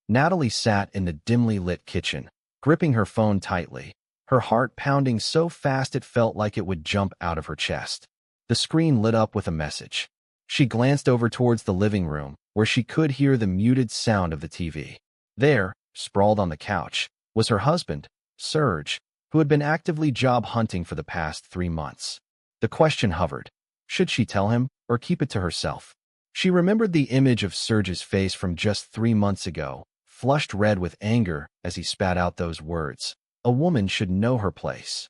Natalie sat in the dimly lit kitchen, gripping her phone tightly, her heart pounding so fast it felt like it would jump out of her chest. The screen lit up with a message. She glanced over towards the living room, where she could hear the muted sound of the TV. There, sprawled on the couch, was her husband, Serge, who had been actively job hunting for the past 3 months. The question hovered. Should she tell him, or keep it to herself? She remembered the image of Serge's face from just 3 months ago, flushed red with anger as he spat out those words. A woman should know her place.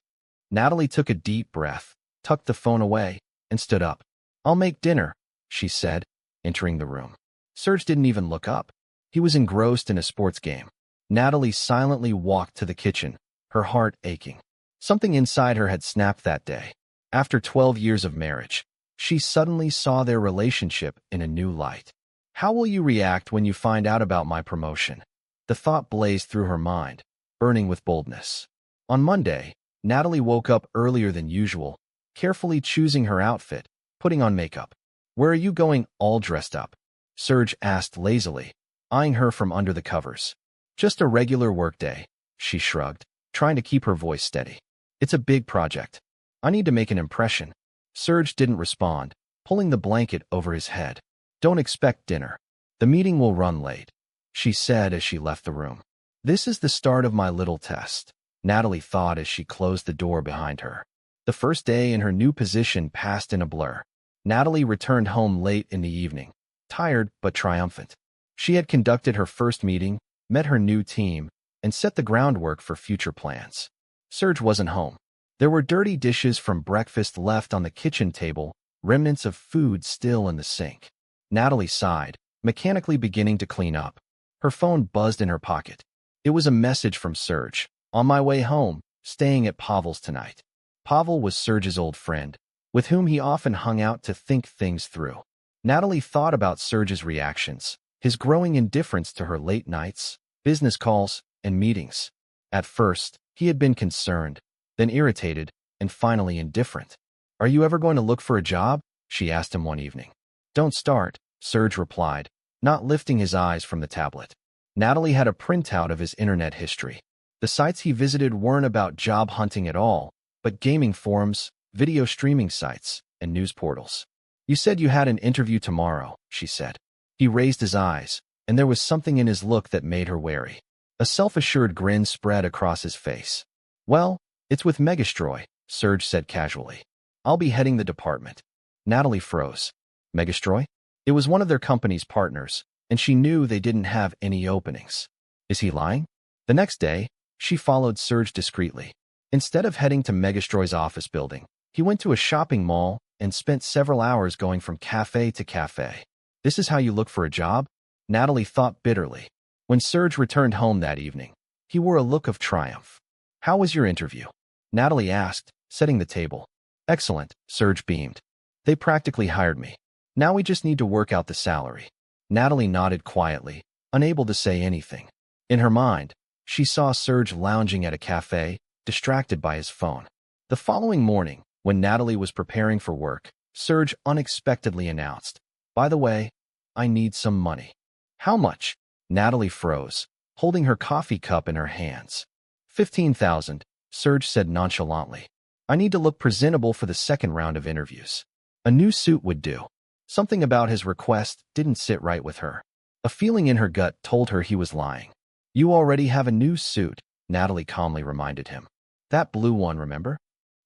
Natalie took a deep breath, tucked the phone away, and stood up. "I'll make dinner," she said, entering the room. Serge didn't even look up. He was engrossed in a sports game. Natalie silently walked to the kitchen, her heart aching. Something inside her had snapped that day. After 12 years of marriage, she suddenly saw their relationship in a new light. "How will you react when you find out about my promotion?" The thought blazed through her mind, burning with boldness. On Monday, Natalie woke up earlier than usual, carefully choosing her outfit, putting on makeup. "Where are you going all dressed up?" Serge asked lazily, eyeing her from under the covers. "Just a regular workday," she shrugged, trying to keep her voice steady. "It's a big project. I need to make an impression." Serge didn't respond, pulling the blanket over his head. "Don't expect dinner. The meeting will run late," she said as she left the room. "This is the start of my little test," Natalie thought as she closed the door behind her. The first day in her new position passed in a blur. Natalie returned home late in the evening, tired but triumphant. She had conducted her first meeting, met her new team, and set the groundwork for future plans. Serge wasn't home. There were dirty dishes from breakfast left on the kitchen table, remnants of food still in the sink. Natalie sighed, mechanically beginning to clean up. Her phone buzzed in her pocket. It was a message from Serge. "On my way home, staying at Pavel's tonight." Pavel was Serge's old friend, with whom he often hung out to think things through. Natalie thought about Serge's reactions, his growing indifference to her late nights, business calls, and meetings. At first, he had been concerned, then irritated, and finally indifferent. "Are you ever going to look for a job?" she asked him one evening. "Don't start," Serge replied, not lifting his eyes from the tablet. Natalie had a printout of his internet history. The sites he visited weren't about job hunting at all, but gaming forums, video streaming sites, and news portals. "You said you had an interview tomorrow," she said. He raised his eyes, and there was something in his look that made her wary. A self-assured grin spread across his face. "Well, it's with Megastroy," Serge said casually. "I'll be heading the department." Natalie froze. Megastroy? It was one of their company's partners, and she knew they didn't have any openings. Is he lying? The next day, she followed Serge discreetly. Instead of heading to Megastroy's office building, he went to a shopping mall and spent several hours going from cafe to cafe. "This is how you look for a job?" Natalie thought bitterly. When Serge returned home that evening, he wore a look of triumph. "How was your interview?" Natalie asked, setting the table. "Excellent," Serge beamed. "They practically hired me. Now we just need to work out the salary." Natalie nodded quietly, unable to say anything. In her mind, she saw Serge lounging at a cafe, distracted by his phone. The following morning, when Natalie was preparing for work, Serge unexpectedly announced, "By the way, I need some money." "How much?" Natalie froze, holding her coffee cup in her hands. 15,000, Serge said nonchalantly. "I need to look presentable for the second round of interviews." A new suit would do. Something about his request didn't sit right with her. A feeling in her gut told her he was lying. "You already have a new suit," Natalie calmly reminded him. "That blue one, remember?"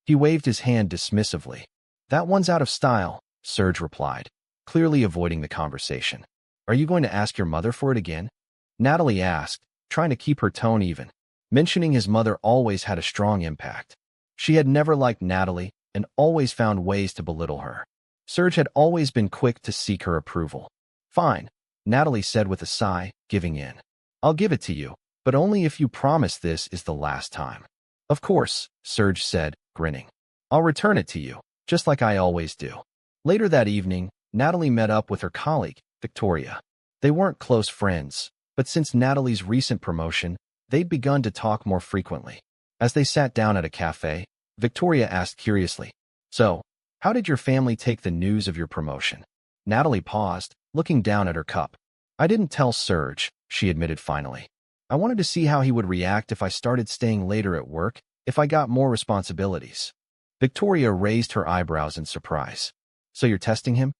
He waved his hand dismissively. "That one's out of style," Serge replied, clearly avoiding the conversation. "Are you going to ask your mother for it again?" Natalie asked, trying to keep her tone even. Mentioning his mother always had a strong impact. She had never liked Natalie and always found ways to belittle her. Serge had always been quick to seek her approval. "Fine," Natalie said with a sigh, giving in. "I'll give it to you, but only if you promise this is the last time." "Of course," Serge said, grinning. "I'll return it to you, just like I always do." Later that evening, Natalie met up with her colleague, Victoria. They weren't close friends, but since Natalie's recent promotion, they'd begun to talk more frequently. As they sat down at a cafe, Victoria asked curiously, "So, how did your family take the news of your promotion?" Natalie paused, looking down at her cup. "I didn't tell Serge," she admitted finally. I wanted to see how he would react if I started staying later at work, if I got more responsibilities. Victoria raised her eyebrows in surprise. So you're testing him?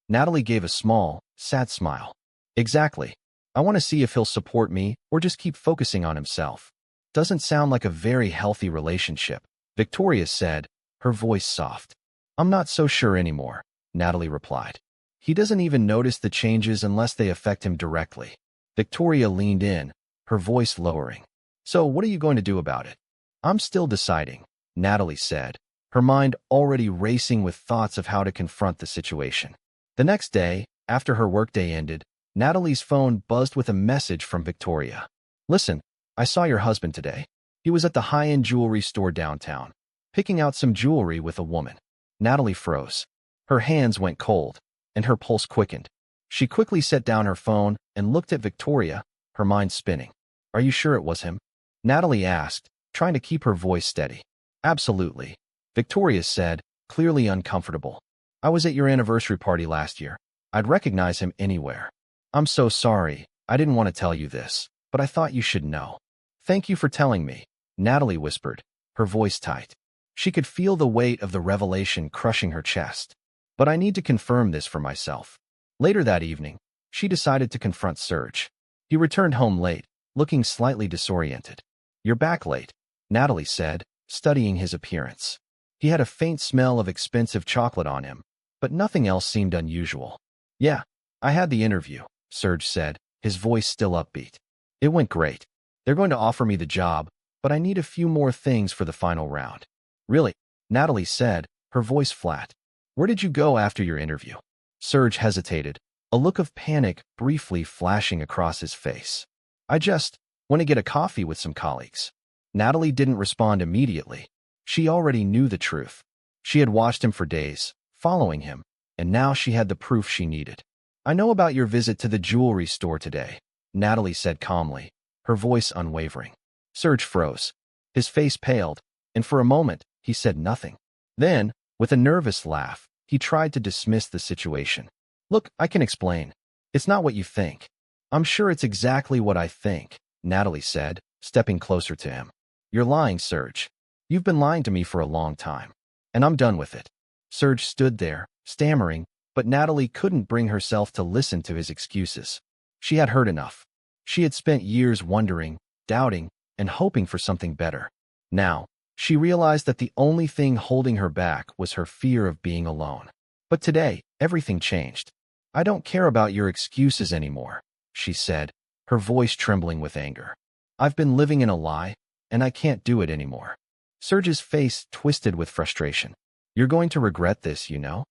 Natalie gave a small, sad smile. Exactly. I want to see if he'll support me or just keep focusing on himself. Doesn't sound like a very healthy relationship, Victoria said, her voice soft. I'm not so sure anymore, Natalie replied. He doesn't even notice the changes unless they affect him directly. Victoria leaned in, her voice lowering. So what are you going to do about it? I'm still deciding, Natalie said, her mind already racing with thoughts of how to confront the situation. The next day, after her workday ended, Natalie's phone buzzed with a message from Victoria. Listen, I saw your husband today. He was at the high-end jewelry store downtown, picking out some jewelry with a woman. Natalie froze. Her hands went cold, and her pulse quickened. She quickly set down her phone and looked at Victoria, her mind spinning. Are you sure it was him? Natalie asked, trying to keep her voice steady. Absolutely, Victoria said, clearly uncomfortable. I was at your anniversary party last year. I'd recognize him anywhere. I'm so sorry, I didn't want to tell you this, but I thought you should know. Thank you for telling me, Natalie whispered, her voice tight. She could feel the weight of the revelation crushing her chest. But I need to confirm this for myself. Later that evening, she decided to confront Serge. He returned home late, looking slightly disoriented. You're back late, Natalie said, studying his appearance. He had a faint smell of expensive chocolate on him, but nothing else seemed unusual. Yeah, I had the interview, Serge said, his voice still upbeat. It went great. They're going to offer me the job, but I need a few more things for the final round. Really? Natalie said, her voice flat. Where did you go after your interview? Serge hesitated, a look of panic briefly flashing across his face. I just want to get a coffee with some colleagues. Natalie didn't respond immediately. She already knew the truth. She had watched him for days, following him, and now she had the proof she needed. I know about your visit to the jewelry store today, Natalie said calmly, her voice unwavering. Serge froze. His face paled, and for a moment, he said nothing. Then, with a nervous laugh, he tried to dismiss the situation. Look, I can explain. It's not what you think. I'm sure it's exactly what I think, Natalie said, stepping closer to him. You're lying, Serge. You've been lying to me for a long time, and I'm done with it. Serge stood there, stammering, but Natalie couldn't bring herself to listen to his excuses. She had heard enough. She had spent years wondering, doubting, and hoping for something better. Now, she realized that the only thing holding her back was her fear of being alone. But today, everything changed. I don't care about your excuses anymore, she said, her voice trembling with anger. I've been living in a lie, and I can't do it anymore. Serge's face twisted with frustration. You're going to regret this, you know?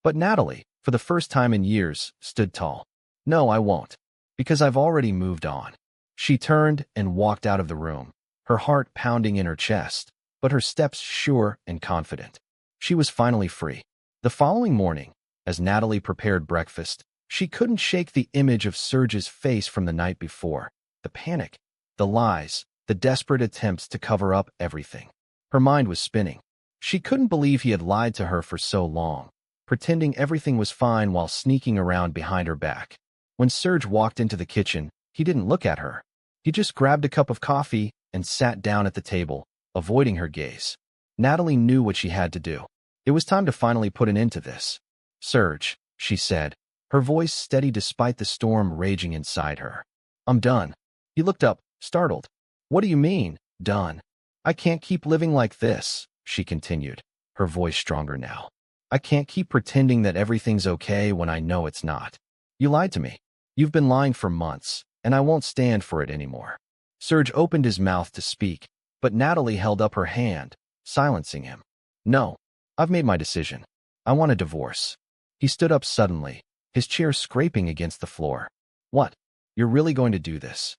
But Natalie, for the first time in years, stood tall. No, I won't, because I've already moved on. She turned and walked out of the room, her heart pounding in her chest, but her steps sure and confident. She was finally free. The following morning, as Natalie prepared breakfast, she couldn't shake the image of Serge's face from the night before. The panic, the lies, the desperate attempts to cover up everything. Her mind was spinning. She couldn't believe he had lied to her for so long, pretending everything was fine while sneaking around behind her back. When Serge walked into the kitchen, he didn't look at her. He just grabbed a cup of coffee and sat down at the table, avoiding her gaze. Natalie knew what she had to do. It was time to finally put an end to this. Serge, she said, her voice steady despite the storm raging inside her. I'm done. He looked up, startled. What do you mean, done? I can't keep living like this, she continued, her voice stronger now. I can't keep pretending that everything's okay when I know it's not. You lied to me. You've been lying for months, and I won't stand for it anymore. Serge opened his mouth to speak, but Natalie held up her hand, silencing him. No, I've made my decision. I want a divorce. He stood up suddenly, his chair scraping against the floor. What? You're really going to do this?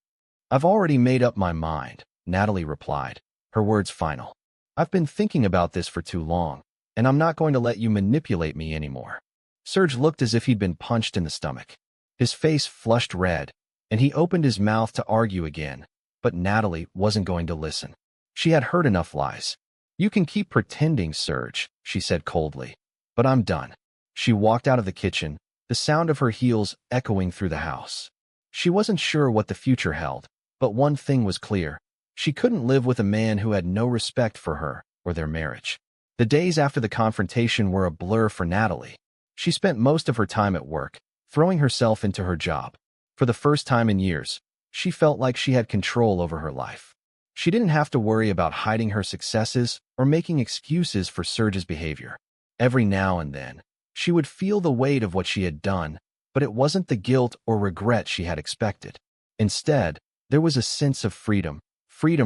I've already made up my mind, Natalie replied, her words final. I've been thinking about this for too long, and I'm not going to let you manipulate me anymore. Serge looked as if he'd been punched in the stomach. His face flushed red, and he opened his mouth to argue again, but Natalie wasn't going to listen. She had heard enough lies. You can keep pretending, Serge, she said coldly, but I'm done. She walked out of the kitchen, the sound of her heels echoing through the house. She wasn't sure what the future held, but one thing was clear. She couldn't live with a man who had no respect for her or their marriage. The days after the confrontation were a blur for Natalie. She spent most of her time at work, throwing herself into her job. For the first time in years, she felt like she had control over her life. She didn't have to worry about hiding her successes or making excuses for Serge's behavior. Every now and then, she would feel the weight of what she had done, but it wasn't the guilt or regret she had expected. Instead, there was a sense of freedom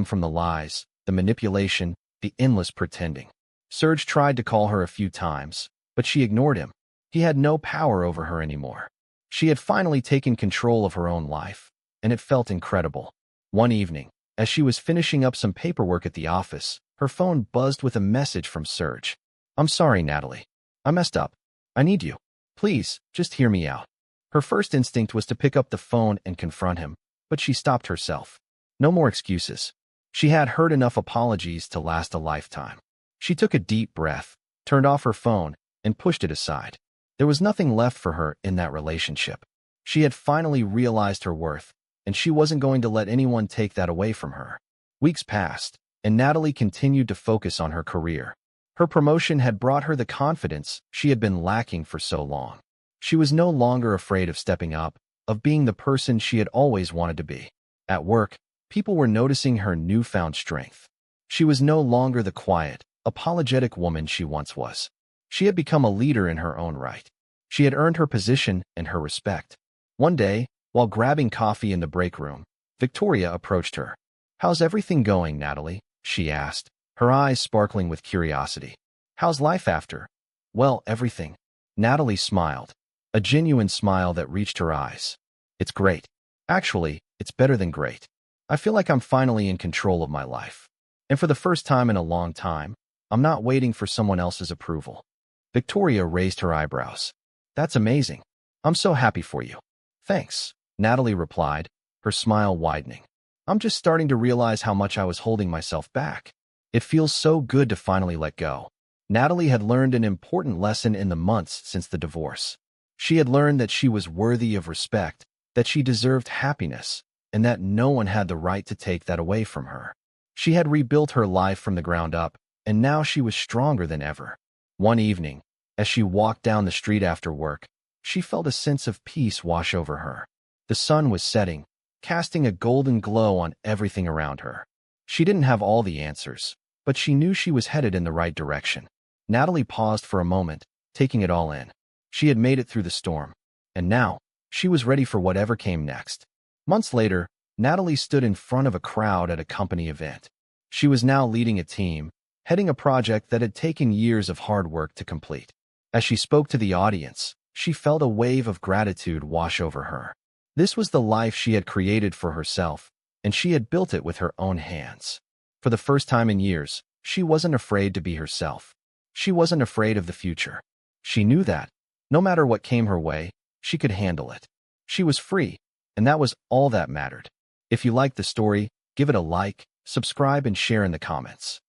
from the lies, the manipulation, the endless pretending. Serge tried to call her a few times, but she ignored him. He had no power over her anymore. She had finally taken control of her own life, and it felt incredible. One evening, as she was finishing up some paperwork at the office, her phone buzzed with a message from Serge. "I'm sorry, Natalie. I messed up. I need you. Please, just hear me out." Her first instinct was to pick up the phone and confront him, but she stopped herself. No more excuses. She had heard enough apologies to last a lifetime. She took a deep breath, turned off her phone, and pushed it aside. There was nothing left for her in that relationship. She had finally realized her worth, and she wasn't going to let anyone take that away from her. Weeks passed, and Natalie continued to focus on her career. Her promotion had brought her the confidence she had been lacking for so long. She was no longer afraid of stepping up, of being the person she had always wanted to be. At work, people were noticing her newfound strength. She was no longer the quiet, apologetic woman she once was. She had become a leader in her own right. She had earned her position and her respect. One day, while grabbing coffee in the break room, Victoria approached her. "How's everything going, Natalie?" she asked, her eyes sparkling with curiosity. "How's life after?" "Well, everything." Natalie smiled, a genuine smile that reached her eyes. "It's great. Actually, it's better than great. I feel like I'm finally in control of my life. And for the first time in a long time, I'm not waiting for someone else's approval." Victoria raised her eyebrows. "That's amazing. I'm so happy for you." "Thanks," Natalie replied, her smile widening. "I'm just starting to realize how much I was holding myself back. It feels so good to finally let go." Natalie had learned an important lesson in the months since the divorce. She had learned that she was worthy of respect, that she deserved happiness, and that no one had the right to take that away from her. She had rebuilt her life from the ground up, and now she was stronger than ever. One evening, as she walked down the street after work, she felt a sense of peace wash over her. The sun was setting, casting a golden glow on everything around her. She didn't have all the answers, but she knew she was headed in the right direction. Natalie paused for a moment, taking it all in. She had made it through the storm, and now, she was ready for whatever came next. Months later, Natalie stood in front of a crowd at a company event. She was now leading a team, heading a project that had taken years of hard work to complete. As she spoke to the audience, she felt a wave of gratitude wash over her. This was the life she had created for herself, and she had built it with her own hands. For the first time in years, she wasn't afraid to be herself. She wasn't afraid of the future. She knew that, no matter what came her way, she could handle it. She was free, and that was all that mattered. If you liked the story, give it a like, subscribe, and share in the comments.